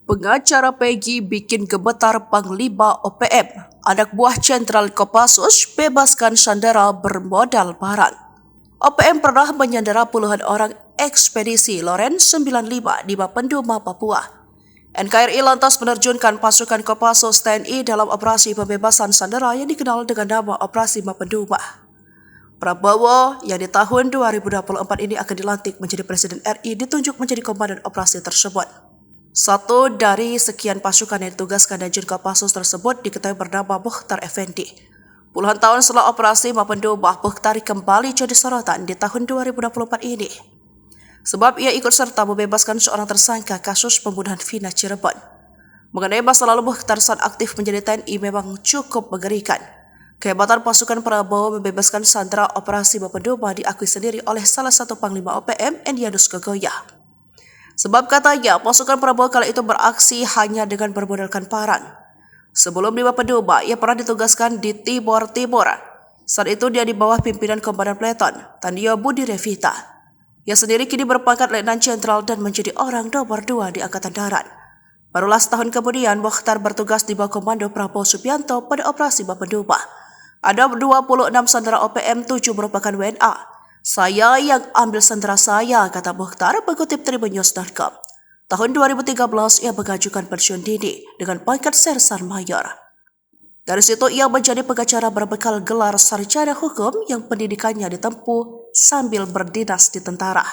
Pengacara Peggy bikin gemetar Panglima OPM. Anak buah Jenderal Kopassus bebaskan sandera bermodal barang. OPM pernah menyandera puluhan orang ekspedisi Loren 95 di Mapenduma, Papua. NKRI lantas menerjunkan pasukan Kopassus TNI dalam operasi pembebasan sandera yang dikenal dengan nama Operasi Mapenduma. Prabowo yang di tahun 2024 ini akan dilantik menjadi Presiden RI ditunjuk menjadi komandan operasi tersebut. Satu dari sekian pasukan yang ditugaskan Danjen Kopassus tersebut diketahui bernama Mukhtar Effendi. Puluhan tahun setelah operasi Mapenduma, Mukhtar kembali jadi sorotan di tahun 2024 ini. Sebab ia ikut serta membebaskan seorang tersangka kasus pembunuhan Vina Cirebon. Mengenai masa lalu Mukhtar saat aktif menjadi TNI memang cukup mengerikan. Kehebatan pasukan Prabowo membebaskan sandera operasi Mapenduma diakui sendiri oleh salah satu Panglima OPM, Endianus Kogoya. Sebab katanya pasukan Prabowo kala itu beraksi hanya dengan bermodalkan parang. Sebelum di Mapenduma, ia pernah ditugaskan di Timor Timur. Saat itu dia di bawah pimpinan Komandan Peleton, Tandio Budi Revita. Ia sendiri kini berpangkat Letnan Jenderal dan menjadi orang nomor 2 di Angkatan Darat. Barulah setahun kemudian, Mukhtar bertugas di bawah komando Prabowo Subianto pada operasi Mapenduma. Ada 26 sandera OPM, 7 merupakan WNA. Saya yang ambil sandera saya, kata Mukhtar mengutip Tribunnews.com. Tahun 2013 ia mengajukan pensiun dini dengan pangkat Sersan Mayor. Dari situ ia menjadi pengacara berbekal gelar sarjana hukum yang pendidikannya ditempuh sambil berdinas di tentara.